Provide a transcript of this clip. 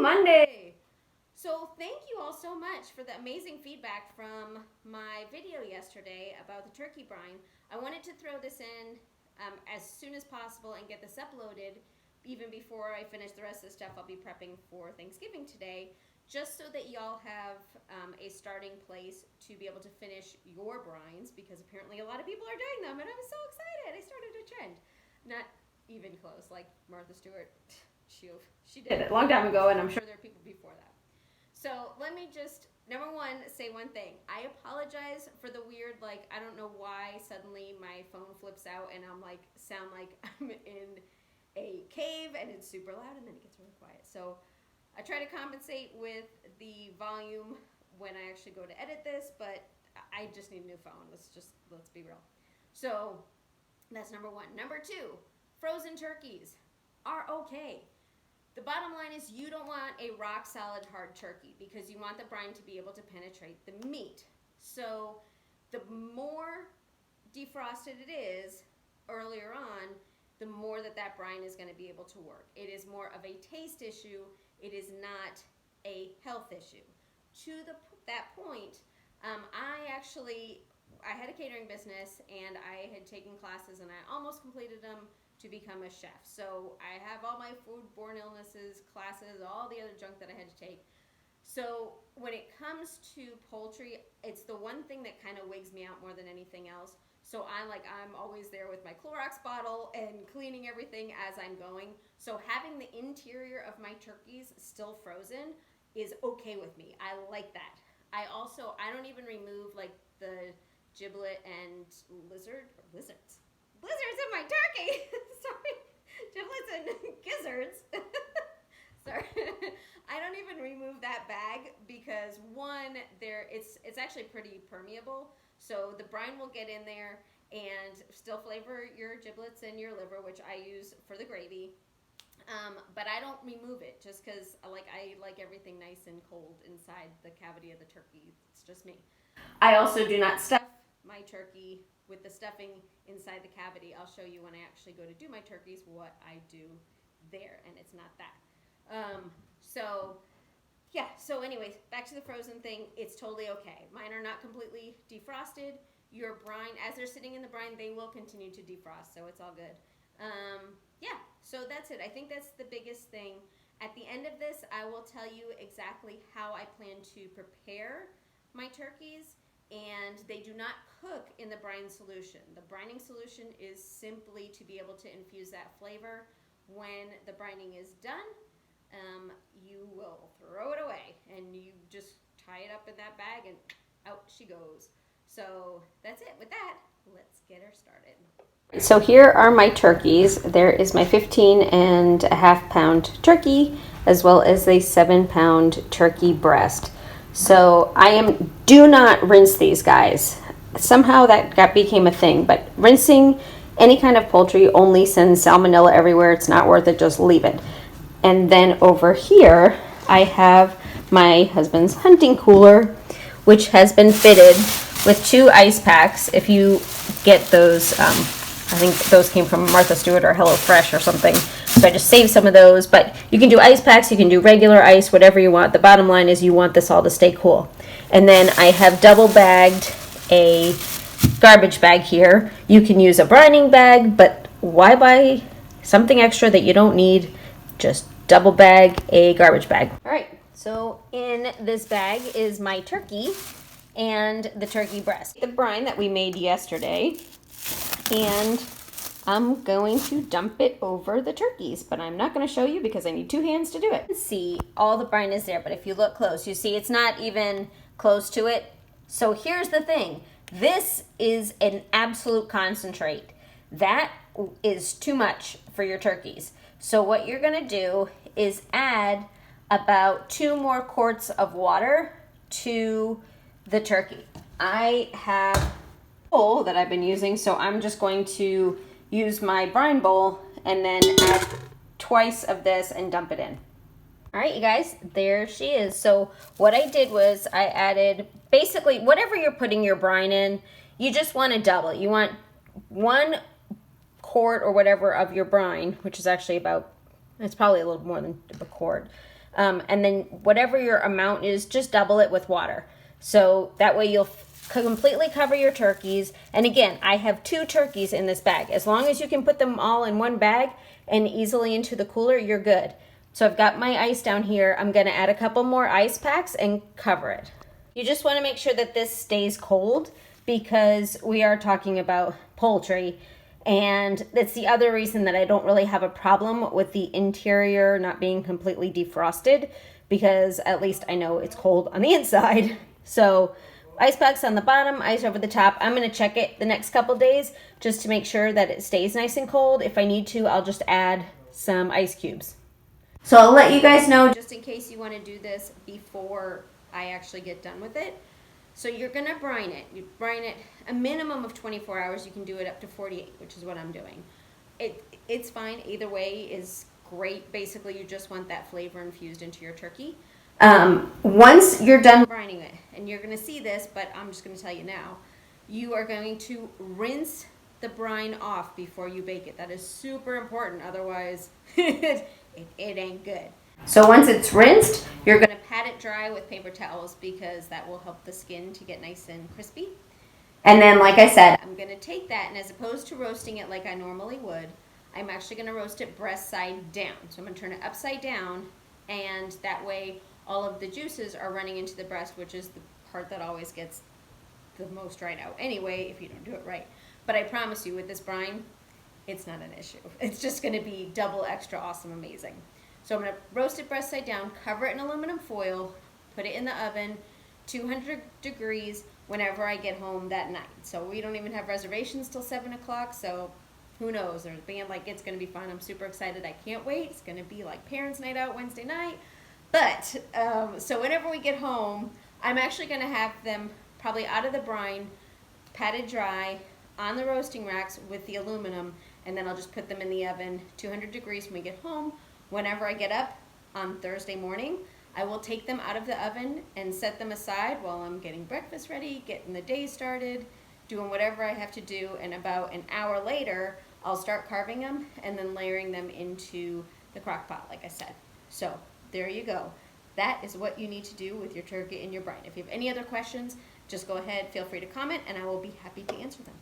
Monday! So thank you all so much for the amazing feedback from my video yesterday about the turkey brine. I wanted to throw this in as soon as possible and get this uploaded even before I finish the rest of the stuff I'll be prepping for Thanksgiving today, just so that y'all have a starting place to be able to finish your brines, because apparently a lot of people are doing them and I'm so excited. I started a trend. Not even close, like Martha Stewart. She did it a long time ago, and I'm sure there are people before that. So let me just, number one, say one thing. I apologize for the weird, I don't know why suddenly my phone flips out and I'm sound like I'm in a cave and it's super loud and then it gets really quiet. So I try to compensate with the volume when I actually go to edit this, but I just need a new phone. Let's be real. So that's number one. Number two, frozen turkeys are okay. The bottom line is you don't want a rock solid hard turkey because you want the brine to be able to penetrate the meat. So the more defrosted it is earlier on, the more that brine is going to be able to work. It is more of a taste issue. It is not a health issue. To that point, I had a catering business and I had taken classes and I almost completed them to become a chef. So I have all my foodborne illnesses, classes, all the other junk that I had to take. So when it comes to poultry, it's the one thing that kind of wigs me out more than anything else. So I'm always there with my Clorox bottle and cleaning everything as I'm going. So having the interior of my turkeys still frozen is okay with me. I like that. I don't even remove the giblet and lizards in my turkey. Sorry, giblets and gizzards. Sorry, I don't even remove that bag because one, it's actually pretty permeable, so the brine will get in there and still flavor your giblets and your liver, which I use for the gravy. But I don't remove it just because I like everything nice and cold inside the cavity of the turkey. It's just me. I also do not stuff my turkey with the stuffing inside the cavity. I'll show you when I actually go to do my turkeys what I do there, and it's not that. So anyways, back to the frozen thing. It's totally okay. Mine are not completely defrosted. Your brine, as they're sitting in the brine, they will continue to defrost, so it's all good. So that's it. I think that's the biggest thing. At the end of this, I will tell you exactly how I plan to prepare my turkeys, and they do not cook in the brine solution. The brining solution is simply to be able to infuse that flavor. When the brining is done, you will throw it away and you just tie it up in that bag and out she goes. So that's it. With that, let's get her started. So here are my turkeys. There is my 15.5 pound turkey, as well as a 7-pound turkey breast. So do not rinse these guys. Somehow that became a thing, but rinsing any kind of poultry only sends salmonella everywhere. It's not worth it. Just leave it. And then over here, I have my husband's hunting cooler, which has been fitted with 2 ice packs. If you get those, I think those came from Martha Stewart or HelloFresh or something. So I just saved some of those, but you can do ice packs, you can do regular ice, whatever you want. The bottom line is you want this all to stay cool. And then I have double bagged a garbage bag here. You can use a brining bag, but why buy something extra that you don't need? Just double bag a garbage bag. All right, so in this bag is my turkey and the turkey breast. The brine that we made yesterday, and I'm going to dump it over the turkeys, but I'm not going to show you because I need 2 hands to do it. See, all the brine is there, but if you look close, you see it's not even close to it. So here's the thing. This is an absolute concentrate. That is too much for your turkeys. So what you're going to do is add about 2 more quarts of water to the turkey. I have a bowl that I've been using, so I'm just going to use my brine bowl and then add twice of this and dump it in. All right, you guys, there she is. So what I did was I added basically whatever you're putting your brine in, you just want to double it. You want 1 quart or whatever of your brine, which is actually it's probably a little more than a quart. And then whatever your amount is, just double it with water. So that way you'll completely cover your turkeys. And again, I have 2 turkeys in this bag. As long as you can put them all in one bag and easily into the cooler, you're good. So I've got my ice down here. I'm gonna add a couple more ice packs and cover it. You just wanna make sure that this stays cold because we are talking about poultry. And that's the other reason that I don't really have a problem with the interior not being completely defrosted, because at least I know it's cold on the inside. So ice packs on the bottom, ice over the top. I'm gonna check it the next couple days just to make sure that it stays nice and cold. If I need to, I'll just add some ice cubes. So I'll let you guys know just in case you wanna do this before I actually get done with it. So you're gonna brine it. You brine it a minimum of 24 hours. You can do it up to 48, which is what I'm doing. It's fine, either way is great. Basically, you just want that flavor infused into your turkey. Once you're done brining it, and you're gonna see this, but I'm just gonna tell you now, you are going to rinse the brine off before you bake it. That is super important, otherwise it ain't good. So once it's rinsed, you're gonna pat it dry with paper towels because that will help the skin to get nice and crispy. And then, like I said, I'm gonna take that, and as opposed to roasting it like I normally would, I'm actually gonna roast it breast side down. So I'm gonna turn it upside down, and that way all of the juices are running into the breast, which is the part that always gets the most dried out anyway if you don't do it right. But I promise you, with this brine, it's not an issue. It's just gonna be double extra awesome amazing. So I'm gonna roast it breast side down, cover it in aluminum foil, put it in the oven, 200 degrees whenever I get home that night. So we don't even have reservations till 7 o'clock, so who knows? There's a band, like, it's gonna be fun. I'm super excited. I can't wait. It's gonna be like parents' night out Wednesday night. But, so whenever we get home, I'm actually gonna have them probably out of the brine, patted dry, on the roasting racks with the aluminum, and then I'll just put them in the oven, 200 degrees when we get home. Whenever I get up on Thursday morning, I will take them out of the oven and set them aside while I'm getting breakfast ready, getting the day started, doing whatever I have to do, and about an hour later, I'll start carving them and then layering them into the crock pot, like I said. So there you go. That is what you need to do with your turkey and your brine. If you have any other questions, just go ahead, feel free to comment, and I will be happy to answer them.